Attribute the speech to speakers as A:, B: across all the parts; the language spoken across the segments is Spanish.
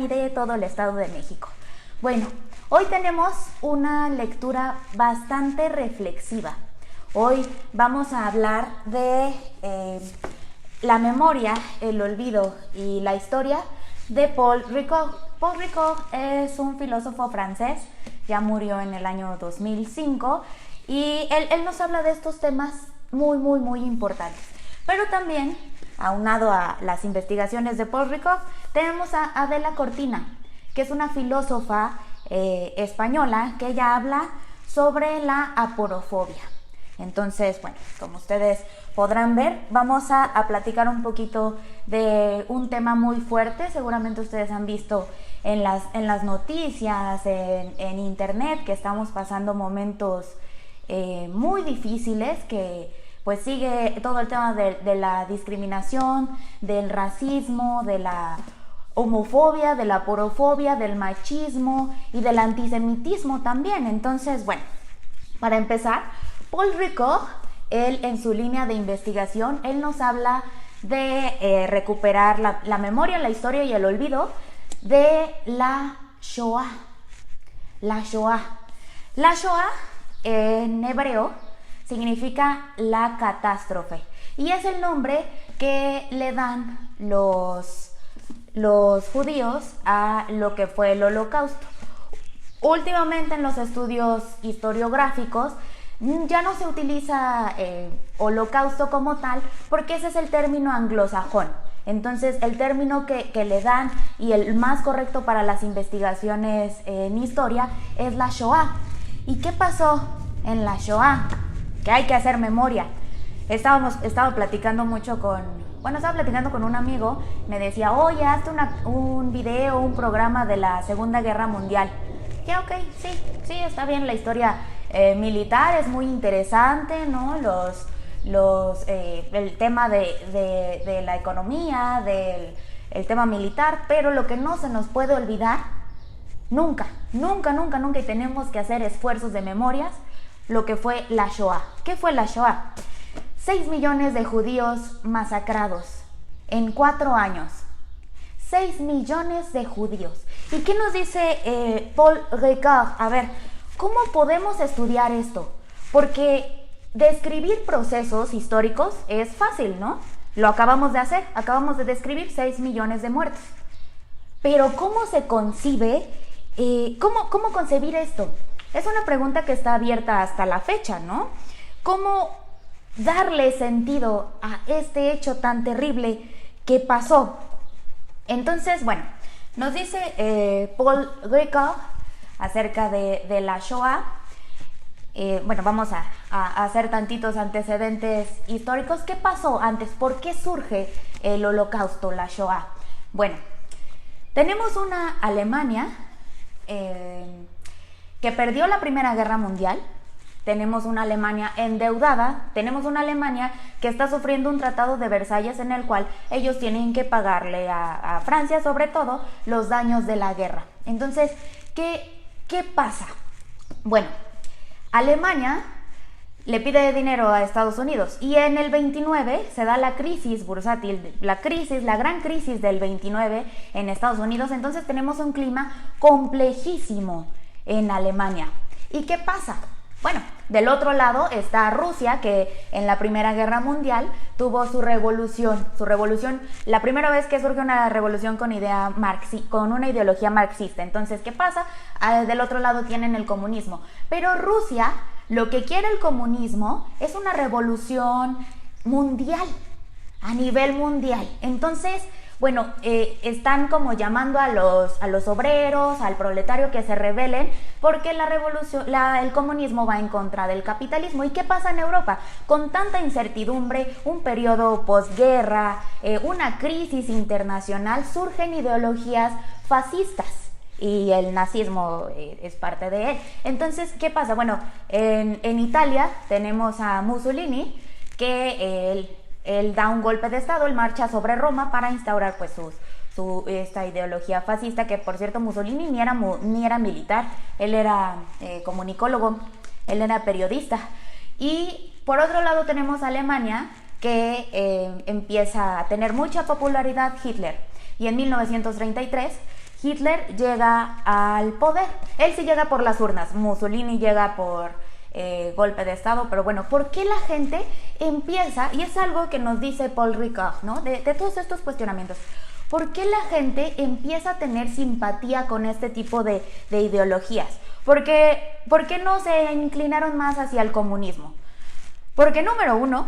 A: y de todo el Estado de México. Bueno, hoy tenemos una lectura bastante reflexiva. Hoy vamos a hablar de la memoria, el olvido y la historia de Paul Ricoeur. Paul Ricoeur es un filósofo francés, ya murió en el año 2005 y él nos habla de estos temas muy importantes. Pero también, aunado a las investigaciones de Paul Ricoeur, tenemos a Adela Cortina, que es una filósofa española, que ella habla sobre la aporofobia. Entonces, bueno, como ustedes podrán ver, vamos a platicar un poquito de un tema muy fuerte. Seguramente ustedes han visto en las noticias, en internet, que estamos pasando momentos muy difíciles, que pues sigue todo el tema de la discriminación, del racismo, de la homofobia, de la aporofobia, del machismo y del antisemitismo también. Entonces, bueno, para empezar, Paul Ricoeur, él en su línea de investigación, él nos habla de recuperar la memoria, la historia y el olvido de la Shoah. La Shoah. La Shoah en hebreo significa la catástrofe y es el nombre que le dan los judíos a lo que fue el Holocausto. Últimamente en los estudios historiográficos ya no se utiliza holocausto como tal, porque ese es el término anglosajón. Entonces el término que le dan y el más correcto para las investigaciones en historia es la Shoah. ¿Y qué pasó en la Shoah? Que hay que hacer memoria. Estaba platicando mucho estaba platicando con un amigo, me decía, oye, hazte un video, un programa de la Segunda Guerra Mundial. Ya, ok, sí, está bien, la historia militar es muy interesante, ¿no? El tema de la economía, el tema militar, pero lo que no se nos puede olvidar, nunca, y tenemos que hacer esfuerzos de memorias, lo que fue la Shoah. ¿Qué fue la Shoah? 6 millones de judíos masacrados en 4 años. 6 millones de judíos. ¿Y qué nos dice Paul Ricoeur? A ver, ¿cómo podemos estudiar esto? Porque describir procesos históricos es fácil, ¿no? Lo acabamos de hacer, acabamos de describir 6 millones de muertos. Pero ¿cómo se concibe? ¿Cómo concebir esto? Es una pregunta que está abierta hasta la fecha, ¿no? ¿Cómo darle sentido a este hecho tan terrible que pasó? Entonces, bueno, nos dice Paul Ricoeur acerca de la Shoah. Vamos a hacer tantitos antecedentes históricos. ¿Qué pasó antes? ¿Por qué surge el Holocausto, la Shoah? Bueno, tenemos una Alemania que perdió la Primera Guerra Mundial. Tenemos una Alemania endeudada, tenemos una Alemania que está sufriendo un tratado de Versalles en el cual ellos tienen que pagarle a Francia, sobre todo, los daños de la guerra. Entonces, ¿qué pasa? Bueno, Alemania le pide dinero a Estados Unidos y en el 29 se da la crisis bursátil, la gran crisis del 29 en Estados Unidos. Entonces tenemos un clima complejísimo en Alemania. ¿Y qué pasa? Bueno, del otro lado está Rusia, que en la Primera Guerra Mundial tuvo su revolución, la primera vez que surge una revolución con una ideología marxista. Entonces, ¿qué pasa? Del otro lado tienen el comunismo. Pero Rusia, lo que quiere el comunismo es una revolución mundial, a nivel mundial. Entonces, bueno, están como llamando a los obreros, al proletario, que se rebelen, porque el comunismo va en contra del capitalismo. ¿Y qué pasa en Europa? Con tanta incertidumbre, un periodo posguerra, una crisis internacional, surgen ideologías fascistas y el nazismo es parte de él. Entonces, ¿qué pasa? Bueno, en Italia tenemos a Mussolini, que él da un golpe de estado, él marcha sobre Roma para instaurar pues esta ideología fascista, que por cierto Mussolini ni era militar, él era comunicólogo, él era periodista. Y por otro lado tenemos a Alemania, que empieza a tener mucha popularidad Hitler, y en 1933 Hitler llega al poder. Él sí llega por las urnas, Mussolini llega por golpe de estado, pero bueno, ¿por qué la gente empieza? Y es algo que nos dice Paul Ricoeur, ¿no? De todos estos cuestionamientos. ¿Por qué la gente empieza a tener simpatía con este tipo de ideologías? ¿Por qué no se inclinaron más hacia el comunismo? Porque número uno,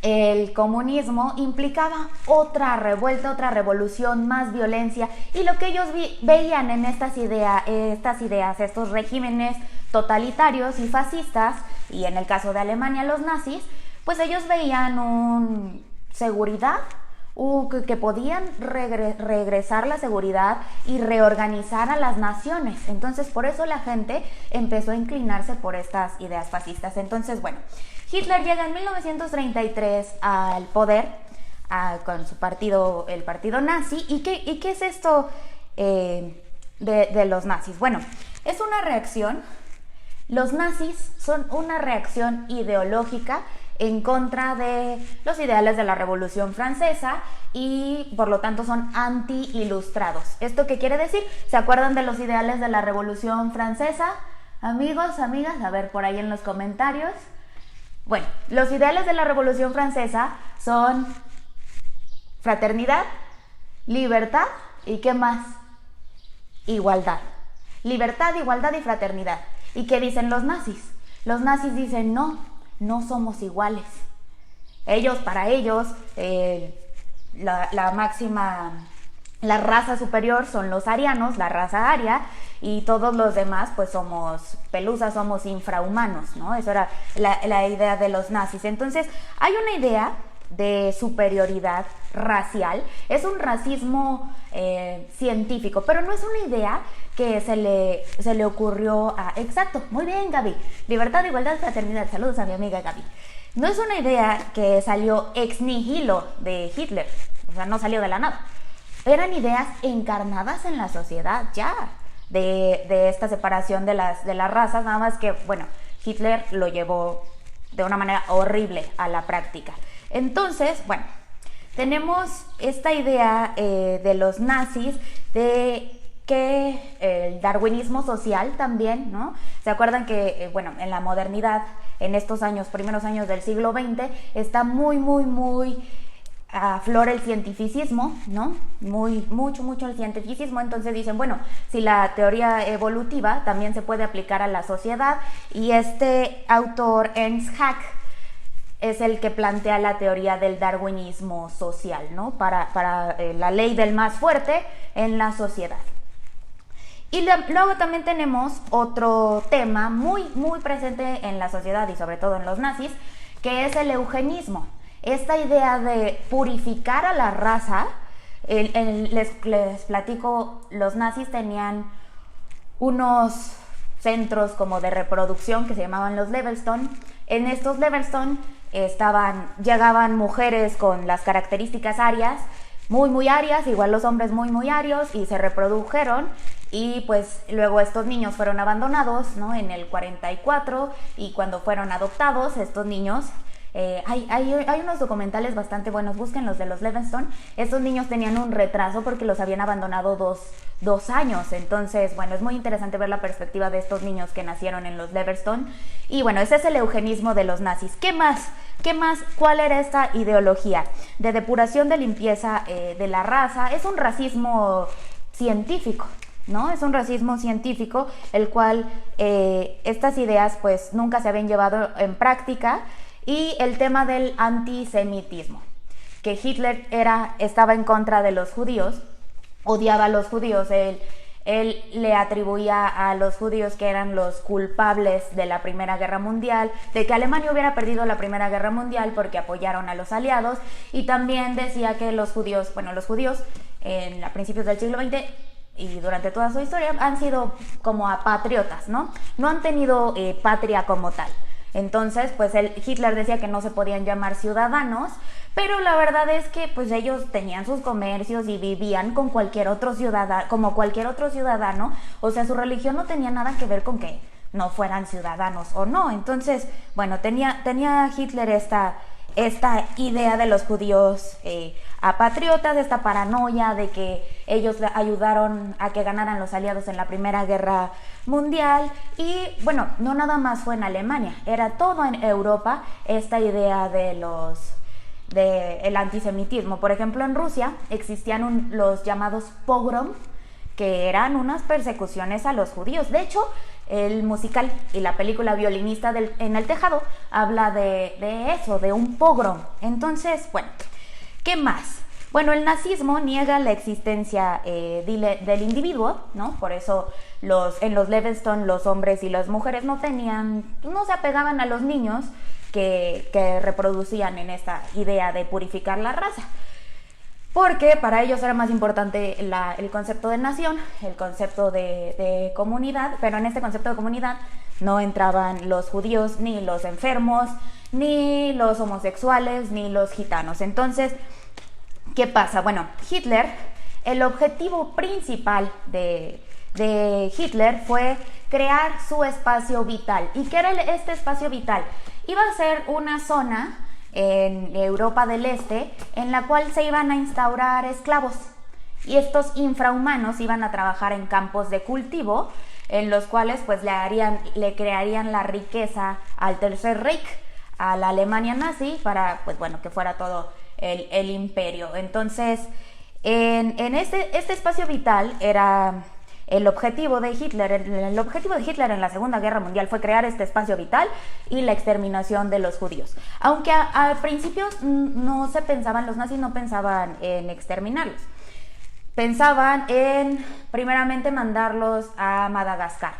A: el comunismo implicaba otra revuelta, otra revolución, más violencia, y lo que ellos veían en estas ideas, estos regímenes totalitarios y fascistas, y en el caso de Alemania los nazis, pues ellos veían seguridad, que podían regresar la seguridad y reorganizar a las naciones. Entonces por eso la gente empezó a inclinarse por estas ideas fascistas. Entonces bueno, Hitler llega en 1933 al poder con su partido, el partido nazi. ¿Y qué es esto de los nazis? Bueno, es una reacción. Los nazis son una reacción ideológica en contra de los ideales de la Revolución Francesa y por lo tanto son anti-ilustrados. ¿Esto qué quiere decir? ¿Se acuerdan de los ideales de la Revolución Francesa? Amigos, amigas, a ver por ahí en los comentarios. Bueno, los ideales de la Revolución Francesa son fraternidad, libertad y ¿qué más? Igualdad. Libertad, igualdad y fraternidad. ¿Y qué dicen los nazis? Los nazis dicen no somos iguales. Para ellos, la máxima, la raza superior son los arianos, la raza aria, y todos los demás pues somos pelusas, somos infrahumanos, ¿no? Eso era la idea de los nazis. Entonces hay una idea de superioridad racial, es un racismo científico, pero no es una idea que se le ocurrió a... Exacto, muy bien Gaby, libertad, igualdad, fraternidad, saludos a mi amiga Gaby. No es una idea que salió ex nihilo de Hitler, o sea, no salió de la nada. Eran ideas encarnadas en la sociedad ya, de esta separación de las razas, nada más que, bueno, Hitler lo llevó de una manera horrible a la práctica. Entonces, bueno, tenemos esta idea de los nazis de que el darwinismo social también, ¿no? ¿Se acuerdan que, bueno, en la modernidad, en estos años, primeros años del siglo XX, está muy a flor el cientificismo, ¿no? Mucho el cientificismo. Entonces dicen, bueno, si la teoría evolutiva también se puede aplicar a la sociedad, y este autor, Ernst Hack, es el que plantea la teoría del darwinismo social, ¿no? Para la ley del más fuerte en la sociedad. Y luego también tenemos otro tema muy presente en la sociedad y sobre todo en los nazis, que es el eugenismo. Esta idea de purificar a la raza. Les platico, los nazis tenían unos centros como de reproducción que se llamaban los Levelstone. En estos Levelstone llegaban mujeres con las características arias, muy arias, igual los hombres muy arios, y se reprodujeron, y pues luego estos niños fueron abandonados, ¿no? En el 44, y cuando fueron adoptados estos niños, hay unos documentales bastante buenos, busquen los de los Levenstone. Estos niños tenían un retraso porque los habían abandonado dos años. Entonces, bueno, es muy interesante ver la perspectiva de estos niños que nacieron en los Levenstone. Y bueno, ese es el eugenismo de los nazis. ¿Qué más? ¿Cuál era esta ideología? De depuración, de limpieza de la raza. Es un racismo científico, ¿no? Es un racismo científico, el cual estas ideas pues nunca se habían llevado en práctica. Y el tema del antisemitismo, que Hitler estaba en contra de los judíos, odiaba a los judíos. Él le atribuía a los judíos que eran los culpables de la Primera Guerra Mundial, de que Alemania hubiera perdido la Primera Guerra Mundial porque apoyaron a los aliados, y también decía que los judíos a principios del siglo XX y durante toda su historia han sido como apátriotas, ¿no? No han tenido patria como tal. Entonces, pues Hitler decía que no se podían llamar ciudadanos, pero la verdad es que pues ellos tenían sus comercios y vivían como cualquier otro ciudadano, o sea, su religión no tenía nada que ver con que no fueran ciudadanos o no. Entonces, bueno, tenía Hitler esta esta idea de los judíos apatriotas, esta paranoia de que ellos ayudaron a que ganaran los aliados en la Primera Guerra Mundial. Y bueno, no nada más fue en Alemania, era todo en Europa esta idea del antisemitismo. Por ejemplo, en Rusia existían los llamados pogrom, que eran unas persecuciones a los judíos. De hecho, el musical y la película Violinista en el tejado habla de eso, de un pogrom. Entonces, bueno, ¿qué más? Bueno, el nazismo niega la existencia del individuo, ¿no? Por eso en los Levenstone los hombres y las mujeres no se apegaban a los niños que reproducían en esta idea de purificar la raza. Porque para ellos era más importante el concepto de nación, el concepto de comunidad, pero en este concepto de comunidad no entraban los judíos, ni los enfermos, ni los homosexuales, ni los gitanos. Entonces, ¿qué pasa? Bueno, Hitler, el objetivo principal de Hitler fue crear su espacio vital. ¿Y qué era este espacio vital? Iba a ser una zona en Europa del Este, en la cual se iban a instaurar esclavos, y estos infrahumanos iban a trabajar en campos de cultivo, en los cuales pues le crearían la riqueza al Tercer Reich, a la Alemania nazi, para pues bueno, que fuera todo el imperio. Entonces, en este espacio vital era el objetivo de Hitler. El objetivo de Hitler en la Segunda Guerra Mundial fue crear este espacio vital y la exterminación de los judíos. Aunque al principio los nazis no pensaban en exterminarlos. Pensaban en, primeramente, mandarlos a Madagascar.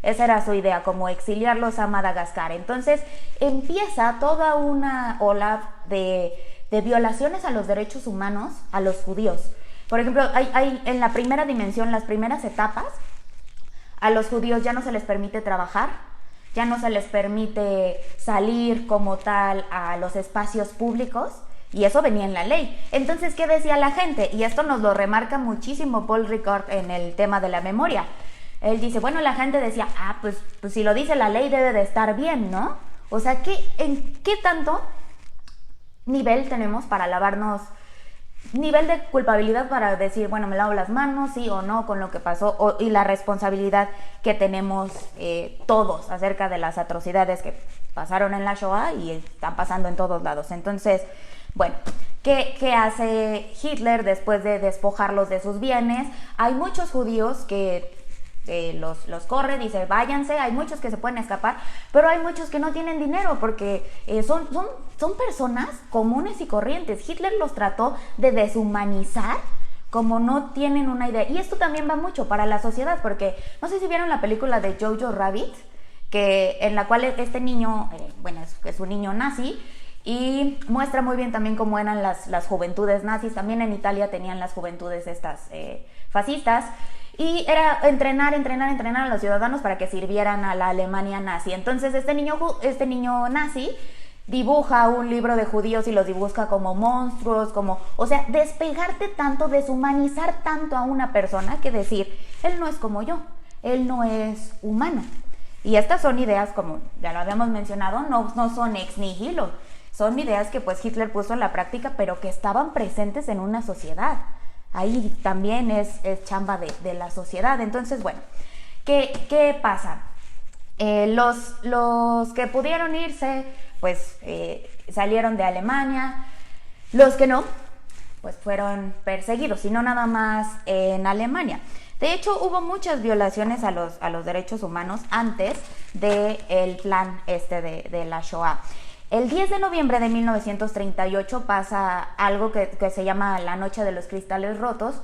A: Esa era su idea, como exiliarlos a Madagascar. Entonces empieza toda una ola de violaciones a los derechos humanos a los judíos. Por ejemplo, hay en la primera dimensión, las primeras etapas, a los judíos ya no se les permite trabajar, ya no se les permite salir como tal a los espacios públicos, y eso venía en la ley. Entonces, ¿qué decía la gente? Y esto nos lo remarca muchísimo Paul Ricoeur en el tema de la memoria. Él dice, bueno, la gente decía, pues si lo dice la ley debe de estar bien, ¿no? O sea, ¿en qué tanto nivel tenemos para lavarnos? Nivel de culpabilidad para decir, bueno, me lavo las manos, sí o no, con lo que pasó, y la responsabilidad que tenemos todos acerca de las atrocidades que pasaron en la Shoah y están pasando en todos lados. Entonces, bueno, ¿qué hace Hitler después de despojarlos de sus bienes? Hay muchos judíos que los corre, dice váyanse, hay muchos que se pueden escapar, pero hay muchos que no tienen dinero porque son personas comunes y corrientes. Hitler los trató de deshumanizar como no tienen una idea. Y esto también va mucho para la sociedad, porque no sé si vieron la película de Jojo Rabbit, en la cual este niño, es un niño nazi, y muestra muy bien también cómo eran las juventudes nazis. También en Italia tenían las juventudes estas fascistas. Y era entrenar a los ciudadanos para que sirvieran a la Alemania nazi. Entonces este niño nazi dibuja un libro de judíos y los dibuja como monstruos, o sea, despegarte tanto, deshumanizar tanto a una persona, que decir, él no es como yo, él no es humano. Y estas son ideas, como ya lo habíamos mencionado, no son ex nihilo, son ideas que pues Hitler puso en la práctica, pero que estaban presentes en una sociedad. Ahí también es chamba de la sociedad. Entonces, bueno, ¿qué pasa? Los que pudieron irse, pues salieron de Alemania. Los que no, pues fueron perseguidos, y no nada más en Alemania. De hecho, hubo muchas violaciones a los derechos humanos antes del plan de la Shoah. El 10 de noviembre de 1938 pasa algo que se llama la Noche de los Cristales Rotos,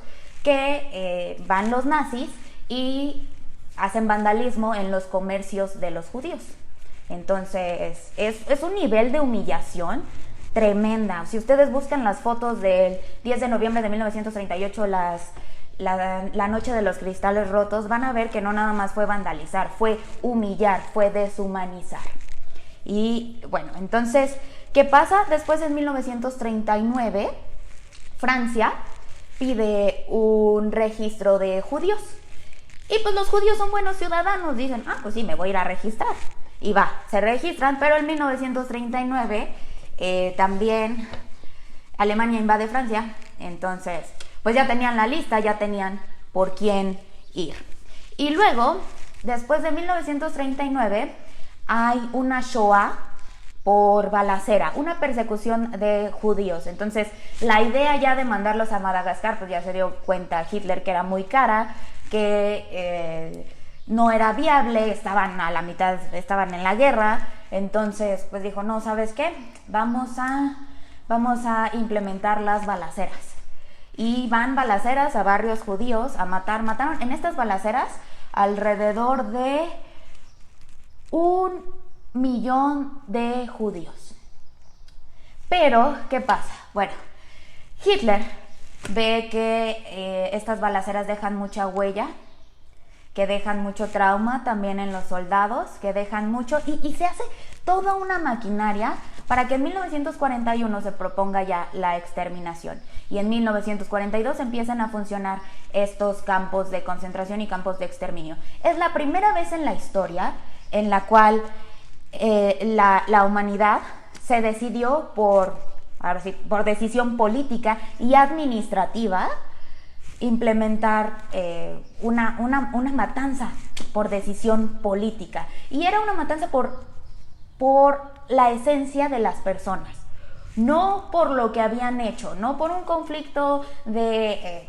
A: que van los nazis y hacen vandalismo en los comercios de los judíos. Entonces, es un nivel de humillación tremenda. Si ustedes buscan las fotos del 10 de noviembre de 1938, la Noche de los Cristales Rotos, van a ver que no nada más fue vandalizar, fue humillar, fue deshumanizar. Y bueno, entonces, ¿qué pasa? Después, en 1939, Francia pide un registro de judíos. Y pues los judíos son buenos ciudadanos, dicen, pues sí, me voy a ir a registrar. Y se registran, pero en 1939 también Alemania invade Francia, entonces pues ya tenían la lista, ya tenían por quién ir. Y luego, después de 1939, hay una Shoah por balacera, una persecución de judíos. Entonces, la idea ya de mandarlos a Madagascar, pues ya se dio cuenta Hitler que era muy cara, que no era viable, estaban a la mitad, estaban en la guerra. Entonces, pues dijo, no, ¿sabes qué? Vamos a implementar las balaceras. Y van balaceras a barrios judíos a mataron en estas balaceras alrededor de 1 millón de judíos. Pero, ¿qué pasa? Bueno, Hitler ve que estas balaceras dejan mucha huella, que dejan mucho trauma también en los soldados, que dejan mucho, y se hace toda una maquinaria para que en 1941 se proponga ya la exterminación. Y en 1942 empiezan a funcionar estos campos de concentración y campos de exterminio. Es la primera vez en la historia en la cual la humanidad se decidió por decisión política y administrativa implementar una matanza por decisión política. Y era una matanza por la esencia de las personas, no por lo que habían hecho, no por un conflicto de,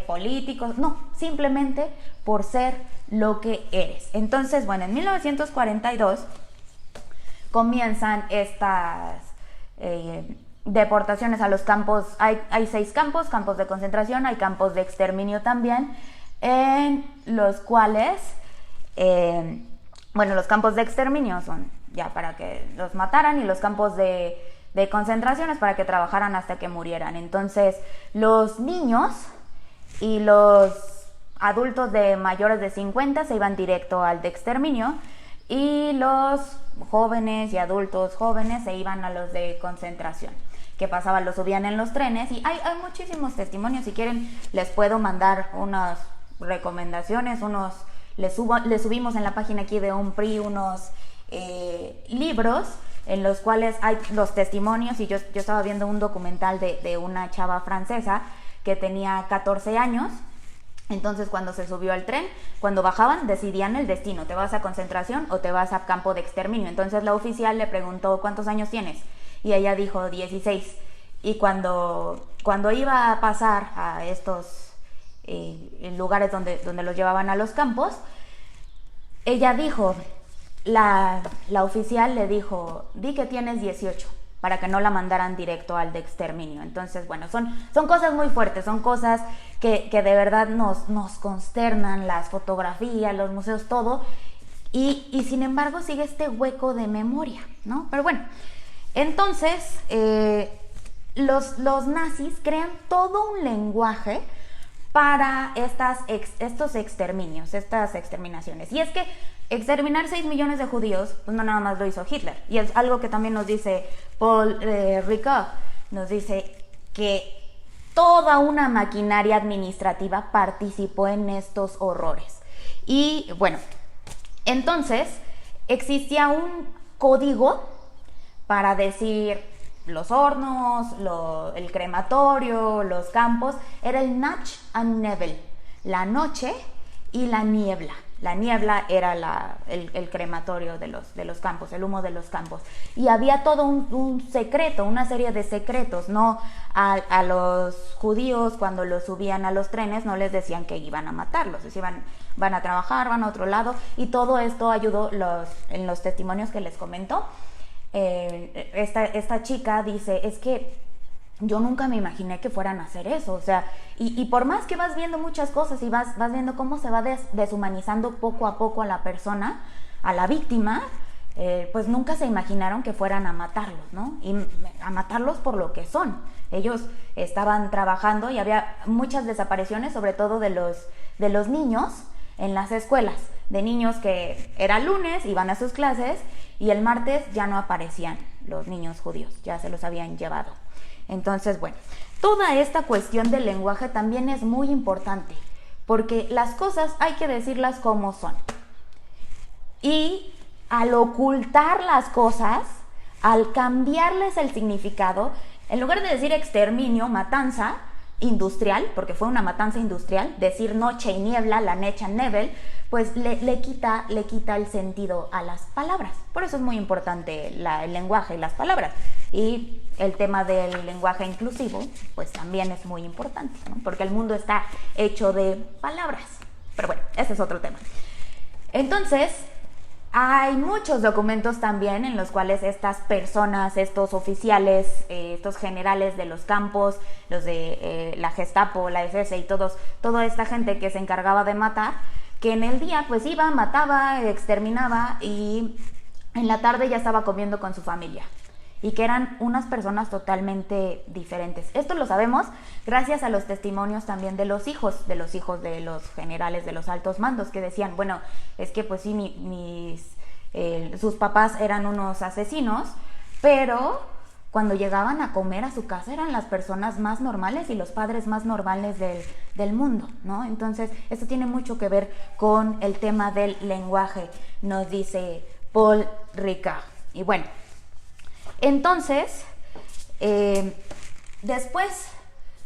A: políticos, no, simplemente por ser lo que eres. Entonces, bueno, en 1942 comienzan estas deportaciones a los campos. Hay 6 campos de concentración, hay campos de exterminio también, en los cuales, los campos de exterminio son ya para que los mataran y los campos de concentraciones para que trabajaran hasta que murieran. Entonces, los niños y los adultos de mayores de 50 se iban directo al de exterminio, y los jóvenes y adultos jóvenes se iban a los de concentración. ¿Qué pasaba? Los subían en los trenes, y hay muchísimos testimonios. Si quieren, les puedo mandar unas recomendaciones, les subimos en la página aquí de UNPRI unos libros en los cuales hay los testimonios. Y yo estaba viendo un documental de una chava francesa que tenía 14 años. Entonces, cuando se subió al tren, cuando bajaban, decidían el destino: te vas a concentración o te vas a campo de exterminio. Entonces la oficial le preguntó, ¿cuántos años tienes? Y ella dijo 16. Y cuando iba a pasar a estos lugares donde los llevaban a los campos, ella dijo, la oficial le dijo, di que tienes 18, para que no la mandaran directo al de exterminio. Entonces, bueno, son cosas muy fuertes, son cosas que de verdad nos consternan, las fotografías, los museos, todo, y sin embargo sigue este hueco de memoria, ¿no? Pero bueno, entonces los nazis crean todo un lenguaje para estos exterminios, estas exterminaciones. Y es que exterminar 6 millones de judíos, pues no nada más lo hizo Hitler. Y es algo que también nos dice Paul Ricoeur, nos dice que toda una maquinaria administrativa participó en estos horrores. Y bueno, entonces existía un código para decir los hornos, el crematorio, los campos. Era el Nacht und Nebel, la noche y la niebla. La niebla era el crematorio de los campos, el humo de los campos. Y había todo un secreto, una serie de secretos, ¿no? A los judíos, cuando los subían a los trenes, no les decían que iban a matarlos. Van a trabajar, van a otro lado. Y todo esto ayudó en los testimonios que les comento. Esta chica dice, es que yo nunca me imaginé que fueran a hacer eso, o sea, y por más que vas viendo muchas cosas y vas viendo cómo se va deshumanizando poco a poco a la persona, a la víctima, pues nunca se imaginaron que fueran a matarlos, ¿no? Y a matarlos por lo que son. Ellos estaban trabajando y había muchas desapariciones, sobre todo de los niños en las escuelas, de niños que era lunes, iban a sus clases, y el martes ya no aparecían los niños judíos, ya se los habían llevado. Entonces, bueno, toda esta cuestión del lenguaje también es muy importante, porque las cosas hay que decirlas como son. Y al ocultar las cosas, al cambiarles el significado, en lugar de decir exterminio, matanza industrial, porque fue una matanza industrial, decir noche y niebla, la necha nebel, pues le quita el sentido a las palabras. Por eso es muy importante el lenguaje y las palabras. Y el tema del lenguaje inclusivo, pues también es muy importante, ¿no? Porque el mundo está hecho de palabras. Pero bueno, ese es otro tema. Entonces, hay muchos documentos también en los cuales estas personas, estos oficiales, estos generales de los campos, los de la Gestapo, la SS y toda esta gente que se encargaba de matar, que en el día pues iba, mataba, exterminaba y en la tarde ya estaba comiendo con su familia. Y que eran unas personas totalmente diferentes. Esto lo sabemos gracias a los testimonios también de los hijos de los generales, de los altos mandos, que decían, bueno, es que pues sí, sus papás eran unos asesinos, pero cuando llegaban a comer a su casa eran las personas más normales y los padres más normales del mundo, ¿no? Entonces, esto tiene mucho que ver con el tema del lenguaje, nos dice Paul Ricard. Y bueno, entonces, después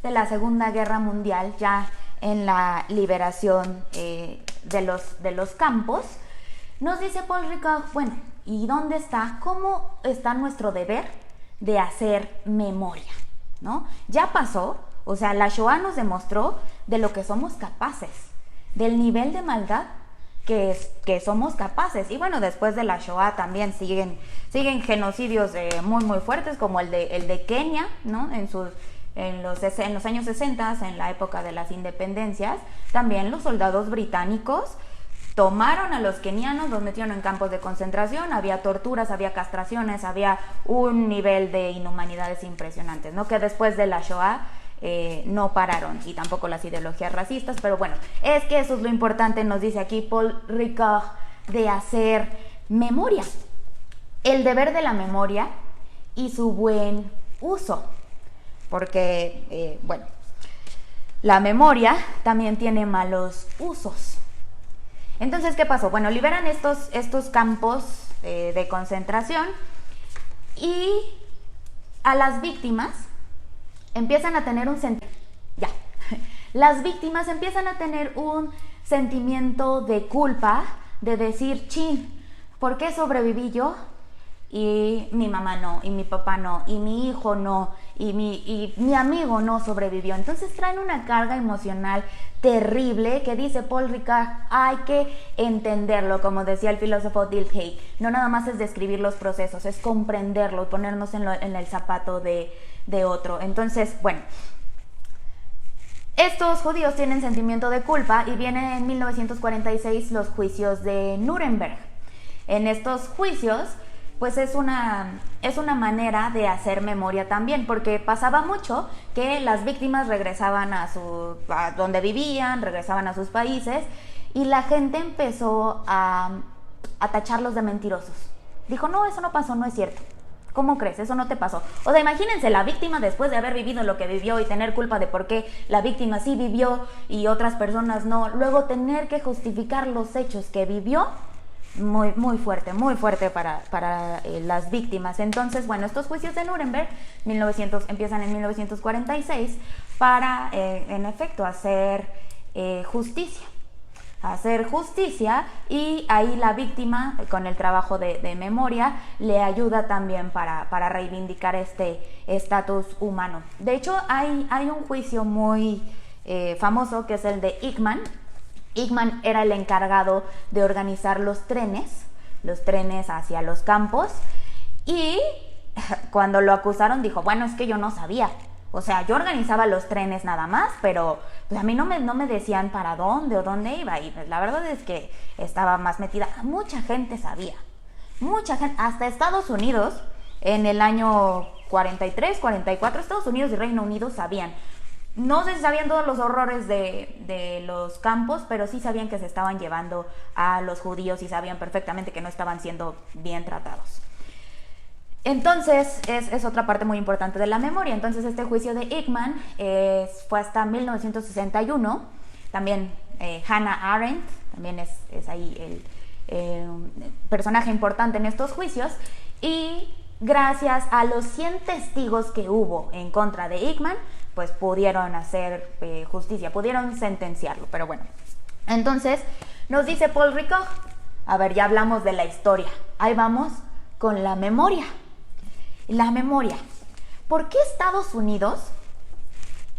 A: de la Segunda Guerra Mundial, ya en la liberación de los campos, nos dice Paul Ricard, bueno, ¿y dónde está? ¿Cómo está nuestro deber de hacer memoria? ¿No? Ya pasó, o sea, la Shoah nos demostró de lo que somos capaces, del nivel de maldad que somos capaces. Y bueno, después de la Shoah también siguen genocidios muy muy fuertes, como el de Kenia, ¿no? En los años 60, en la época de las independencias, también los soldados británicos tomaron a los kenianos, los metieron en campos de concentración, había torturas, había castraciones, había un nivel de inhumanidades impresionantes, ¿no? Que después de la Shoah no pararon, y tampoco las ideologías racistas, pero bueno, es que eso es lo importante, nos dice aquí Paul Ricard, de hacer memoria, el deber de la memoria y su buen uso, porque, bueno, la memoria también tiene malos usos. Entonces, ¿qué pasó? Bueno, liberan estos campos de concentración y a las víctimas empiezan a tener las víctimas empiezan a tener un sentimiento de culpa, de decir, chin, ¿por qué sobreviví yo? Y mi mamá no, y mi papá no, y mi hijo no, y mi amigo no sobrevivió. Entonces traen una carga emocional terrible que dice Paul Ricard, hay que entenderlo, como decía el filósofo Dilthey. No nada más es describir los procesos, es comprenderlo, ponernos en el zapato de otro. Entonces, bueno, estos judíos tienen sentimiento de culpa y vienen en 1946 los juicios de Nuremberg. En estos juicios, pues es una manera de hacer memoria también, porque pasaba mucho que las víctimas regresaban a donde vivían, regresaban a sus países, y la gente empezó a tacharlos de mentirosos. Dijo, no, eso no pasó, no es cierto. ¿Cómo crees? Eso no te pasó. O sea, imagínense la víctima después de haber vivido lo que vivió y tener culpa de por qué la víctima sí vivió y otras personas no. Luego tener que justificar los hechos que vivió. Muy fuerte para las víctimas. Entonces, bueno, estos juicios de Nuremberg empiezan en 1946 para, en efecto, hacer justicia. Y ahí la víctima, con el trabajo de memoria, le ayuda también para reivindicar este estatus humano. De hecho, hay un juicio muy famoso que es el de Eichmann. Eichmann era el encargado de organizar los trenes hacia los campos, y cuando lo acusaron dijo, bueno, es que yo no sabía, o sea, yo organizaba los trenes nada más, pero pues a mí no me decían para dónde o dónde iba, y pues la verdad es que estaba más metida. Mucha gente sabía, hasta Estados Unidos en el año 43, 44, Estados Unidos y Reino Unido sabían. No sé si sabían todos los horrores de los campos, pero sí sabían que se estaban llevando a los judíos y sabían perfectamente que no estaban siendo bien tratados. Entonces, es otra parte muy importante de la memoria. Entonces, este juicio de Eichmann fue hasta 1961. También Hannah Arendt, también es ahí el personaje importante en estos juicios. Y gracias a los 100 testigos que hubo en contra de Eichmann, pues pudieron hacer justicia, pudieron sentenciarlo, pero bueno. Entonces, nos dice Paul Ricoeur, a ver, ya hablamos de la historia, ahí vamos con la memoria. La memoria. ¿Por qué Estados Unidos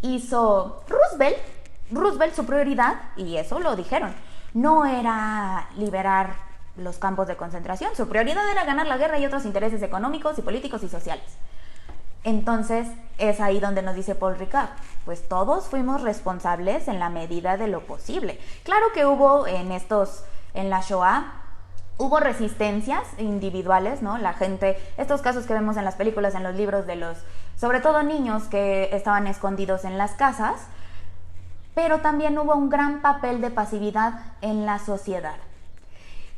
A: hizo Roosevelt su prioridad, y eso lo dijeron, no era liberar los campos de concentración, su prioridad era ganar la guerra y otros intereses económicos y políticos y sociales? Entonces es ahí donde nos dice Paul Ricoeur, pues todos fuimos responsables en la medida de lo posible. Claro que hubo en la Shoah, hubo resistencias individuales, ¿no? La gente, estos casos que vemos en las películas, en los libros de los, sobre todo niños que estaban escondidos en las casas, pero también hubo un gran papel de pasividad en la sociedad.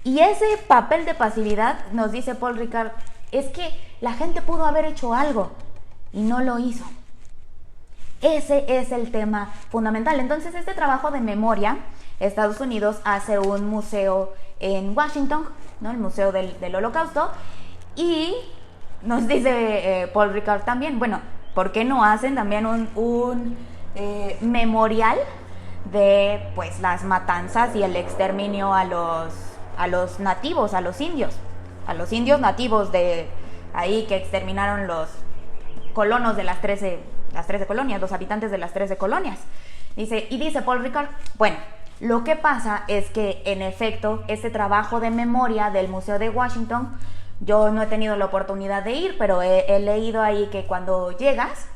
A: Y ese papel de pasividad, nos dice Paul Ricoeur, es que la gente pudo haber hecho algo y no lo hizo. Ese es el tema fundamental. Entonces, este trabajo de memoria, Estados Unidos hace un museo en Washington, ¿no? El Museo del Holocausto, y nos dice Paul Ricoeur también, bueno, ¿por qué no hacen también un memorial de pues las matanzas y el exterminio a los nativos, a los indios nativos de ahí que exterminaron los colonos de las 13 colonias, los habitantes de las 13 colonias? Dice Paul Ricoeur, bueno, lo que pasa es que en efecto este trabajo de memoria del Museo de Washington, yo no he tenido la oportunidad de ir, pero he leído ahí que cuando llegas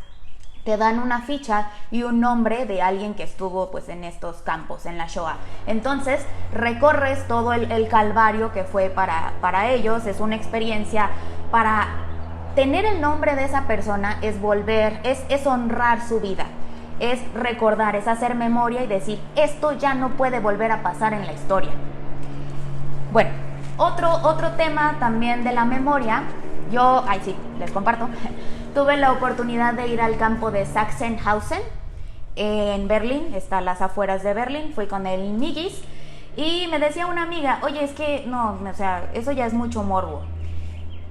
A: te dan una ficha y un nombre de alguien que estuvo pues en estos campos, en la Shoah. Entonces recorres todo el calvario que fue para ellos, es una experiencia. Para tener el nombre de esa persona es es honrar su vida, es recordar, es hacer memoria y decir, esto ya no puede volver a pasar en la historia. Bueno, otro tema también de la memoria, les comparto. Tuve la oportunidad de ir al campo de Sachsenhausen en Berlín, está a las afueras de Berlín, fui con el Migis y me decía una amiga, oye, es que no, o sea, eso ya es mucho morbo.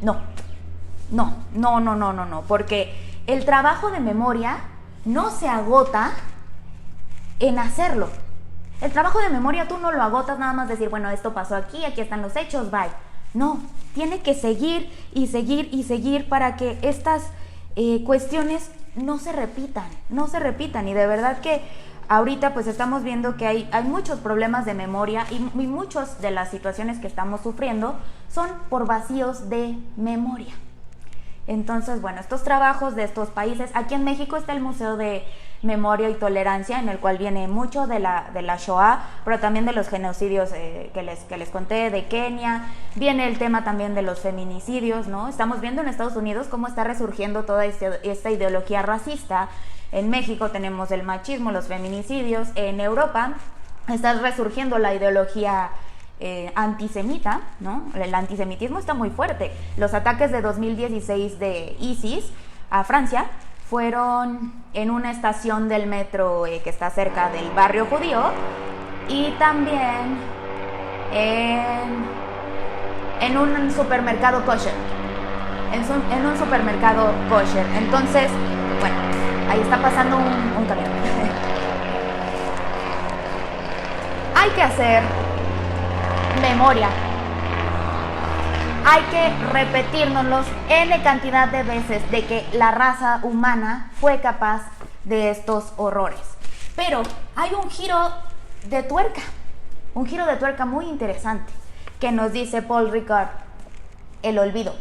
A: No, porque el trabajo de memoria no se agota en hacerlo. El trabajo de memoria tú no lo agotas nada más decir, bueno, esto pasó aquí están los hechos, bye. No, tiene que seguir y seguir y seguir para que estas cuestiones no se repitan. Y de verdad que ahorita pues estamos viendo que hay muchos problemas de memoria y muchas de las situaciones que estamos sufriendo son por vacíos de memoria. Entonces, bueno, estos trabajos de estos países, aquí en México está el Museo de Memoria y Tolerancia, en el cual viene mucho de la Shoah, pero también de los genocidios que les conté, de Kenia, viene el tema también de los feminicidios, ¿no? Estamos viendo en Estados Unidos cómo está resurgiendo toda esta ideología racista. En México tenemos el machismo, los feminicidios. En Europa está resurgiendo la ideología antisemita, ¿no? El antisemitismo está muy fuerte. Los ataques de 2016 de ISIS a Francia fueron en una estación del metro que está cerca del barrio judío, y también en un supermercado kosher. En un supermercado kosher. Entonces, bueno, ahí está pasando un camión. Hay que hacer memoria. Hay que repetirnos N cantidad de veces de que la raza humana fue capaz de estos horrores. Pero hay un giro de tuerca muy interesante que nos dice Paul Ricoeur: el olvido.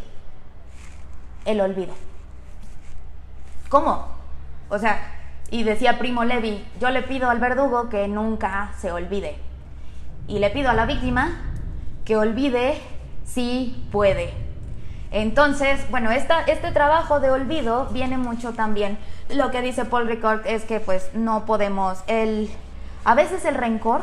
A: ¿Cómo? O sea, y decía Primo Levi, yo le pido al verdugo que nunca se olvide. Y le pido a la víctima que olvide si puede. Entonces, bueno, este trabajo de olvido viene mucho también. Lo que dice Paul Ricoeur es que pues no podemos, a veces el rencor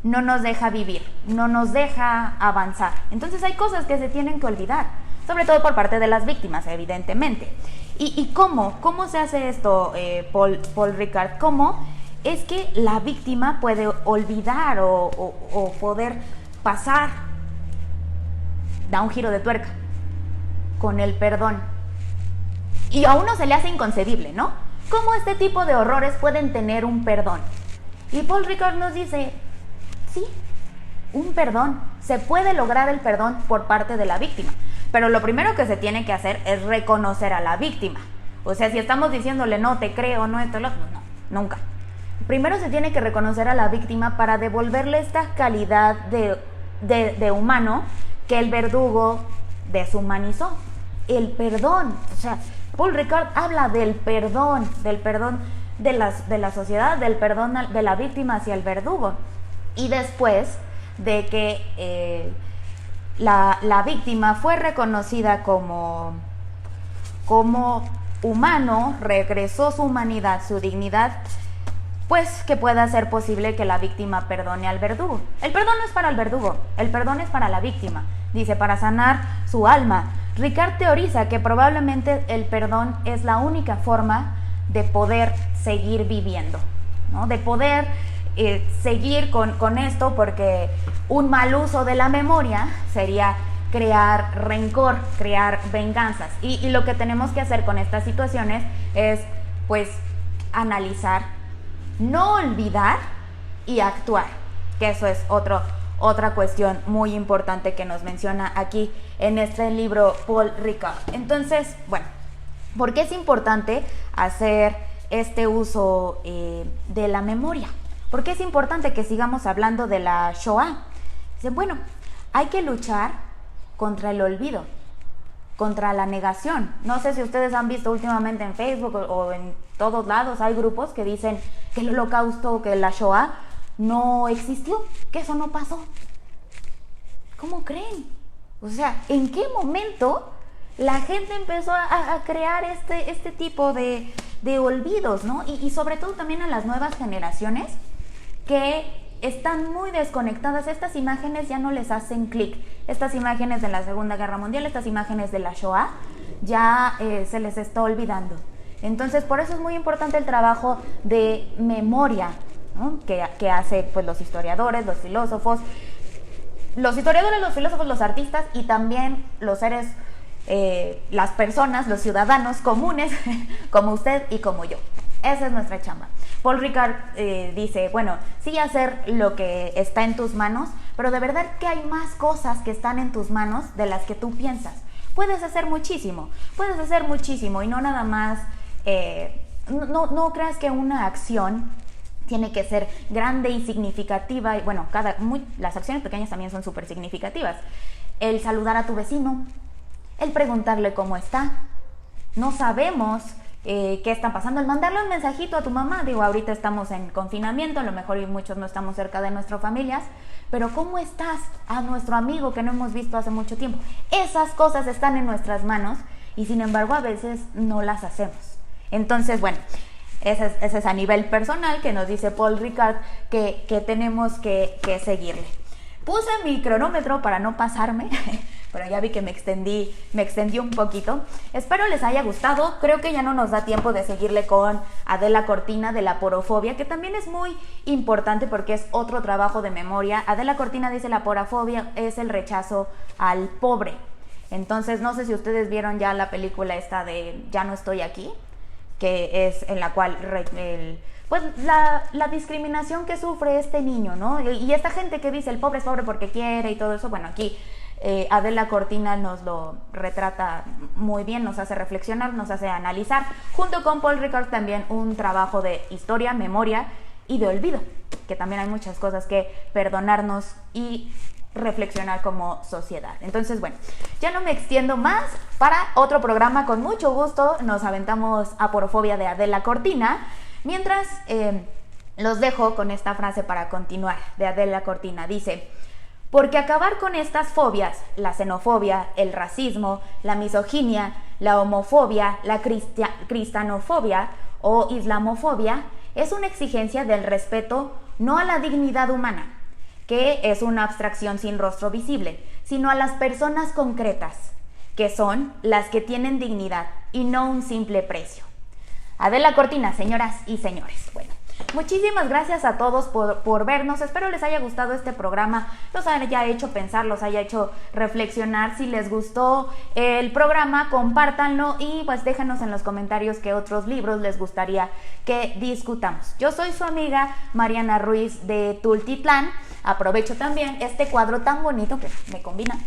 A: no nos deja vivir, no nos deja avanzar. Entonces hay cosas que se tienen que olvidar, sobre todo por parte de las víctimas, evidentemente. ¿Y cómo se hace esto, Paul Ricoeur? ¿Cómo es que la víctima puede olvidar o poder pasar? Da un giro de tuerca. con el perdón. Y a uno se le hace inconcebible, ¿no? ¿Cómo este tipo de horrores pueden tener un perdón? Y Paul Ricard nos dice, sí, un perdón. Se puede lograr el perdón por parte de la víctima. Pero lo primero que se tiene que hacer es reconocer a la víctima. O sea, si estamos diciéndole, no te creo, no esto, no, nunca. Primero se tiene que reconocer a la víctima para devolverle esta calidad de humano que el verdugo deshumanizó. El perdón. O sea, Paul Ricard habla del perdón de la sociedad, del perdón de la víctima hacia el verdugo. Y después de que la víctima fue reconocida como humano, regresó su humanidad, su dignidad, pues que pueda ser posible que la víctima perdone al verdugo. El perdón no es para el verdugo, el perdón es para la víctima. Dice, para sanar su alma. Ricard teoriza que probablemente el perdón es la única forma de poder seguir viviendo, ¿no? De poder seguir con esto, porque un mal uso de la memoria sería crear rencor, crear venganzas. Y lo que tenemos que hacer con estas situaciones es, pues, analizar, no olvidar y actuar, que eso es otra cuestión muy importante que nos menciona aquí en este libro Paul Ricard. Entonces, bueno, ¿por qué es importante hacer este uso de la memoria? ¿Por qué es importante que sigamos hablando de la Shoah? Dicen, bueno, hay que luchar contra el olvido, contra la negación. No sé si ustedes han visto últimamente en Facebook o en todos lados, hay grupos que dicen que el holocausto, que la Shoah no existió, que eso no pasó. ¿Cómo creen? O sea, ¿en qué momento la gente empezó a crear este tipo de olvidos, ¿no? Y sobre todo también a las nuevas generaciones que están muy desconectadas. Estas imágenes ya no les hacen clic. Estas imágenes de la Segunda Guerra Mundial, estas imágenes de la Shoah, ya se les está olvidando. Entonces, por eso es muy importante el trabajo de memoria, ¿no? que hace, pues, los historiadores, los filósofos, los filósofos, los artistas y también los seres, las personas, los ciudadanos comunes, como usted y como yo. Esa es nuestra chamba. Paul Ricard dice, bueno, sí hacer lo que está en tus manos, pero de verdad que hay más cosas que están en tus manos de las que tú piensas. Puedes hacer muchísimo y no nada más, no creas que una acción tiene que ser grande y significativa. Y bueno, las acciones pequeñas también son súper significativas. El saludar a tu vecino, el preguntarle cómo está. No sabemos qué está pasando, el mandarle un mensajito a tu mamá. Digo, ahorita estamos en confinamiento, a lo mejor y muchos no estamos cerca de nuestras familias, pero ¿cómo estás? A nuestro amigo que no hemos visto hace mucho tiempo. Esas cosas están en nuestras manos y sin embargo a veces no las hacemos. Entonces, bueno, ese es a nivel personal que nos dice Paul Ricard que tenemos que seguirle. Puse mi cronómetro para no pasarme, pero ya vi que me extendí un poquito. Espero les haya gustado. Creo que ya no nos da tiempo de seguirle con Adela Cortina de la porofobia, que también es muy importante porque es otro trabajo de memoria. Adela Cortina dice la porofobia es el rechazo al pobre. Entonces, no sé si ustedes vieron ya la película esta de Ya no estoy aquí, que es en la cual pues la discriminación que sufre este niño, ¿no? Y esta gente que dice el pobre es pobre porque quiere y todo eso. Bueno, aquí Adela Cortina nos lo retrata muy bien, nos hace reflexionar, nos hace analizar, junto con Paul Ricard también un trabajo de historia, memoria y de olvido, que también hay muchas cosas que perdonarnos y reflexionar como sociedad. Entonces, bueno, ya no me extiendo más. Para otro programa, con mucho gusto, nos aventamos Aporofobia de Adela Cortina. Mientras, los dejo con esta frase para continuar, de Adela Cortina. Dice: porque acabar con estas fobias, la xenofobia, el racismo, la misoginia, la homofobia, la cristianofobia o islamofobia, es una exigencia del respeto no a la dignidad humana, que es una abstracción sin rostro visible, sino a las personas concretas, que son las que tienen dignidad y no un simple precio. Adela Cortina, señoras y señores. Bueno, Muchísimas gracias a todos por vernos. Espero les haya gustado este programa, los haya hecho pensar, los haya hecho reflexionar. Si les gustó el programa, compártanlo y pues déjanos en los comentarios qué otros libros les gustaría que discutamos. Yo soy su amiga Mariana Ruiz de Tultitlán. Aprovecho también este cuadro tan bonito que me combina.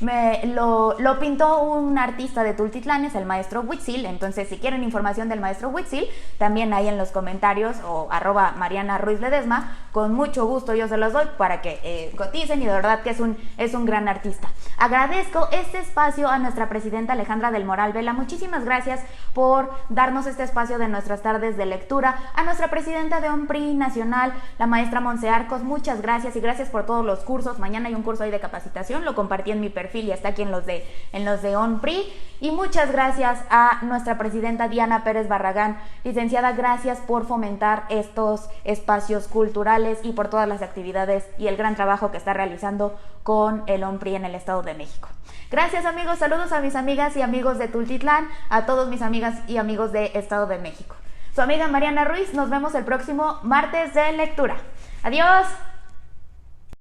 A: Lo pintó un artista de Tultitlán, es el maestro Huitzil. Entonces, si quieren información del maestro Huitzil, también ahí en los comentarios o @Mariana Ruiz Ledesma, con mucho gusto yo se los doy para que coticen, y de verdad que es un gran artista. Agradezco este espacio a nuestra presidenta Alejandra del Moral Vela. Muchísimas gracias por darnos este espacio de nuestras tardes de lectura. A nuestra presidenta de OMPRI Nacional, la maestra Monse Arcos, muchas gracias, y gracias por todos los cursos. Mañana hay un curso ahí de capacitación, lo compartí en mi perfil y está aquí en los de OMPRI. Y muchas gracias a nuestra presidenta Diana Pérez Barragán. Licenciada, gracias por fomentar estos espacios culturales y por todas las actividades y el gran trabajo que está realizando con el OMPRI en el Estado de México. Gracias, amigos. Saludos a mis amigas y amigos de Tultitlán, a todos mis amigas y amigos de Estado de México. Su amiga Mariana Ruiz, nos vemos el próximo martes de lectura. Adiós.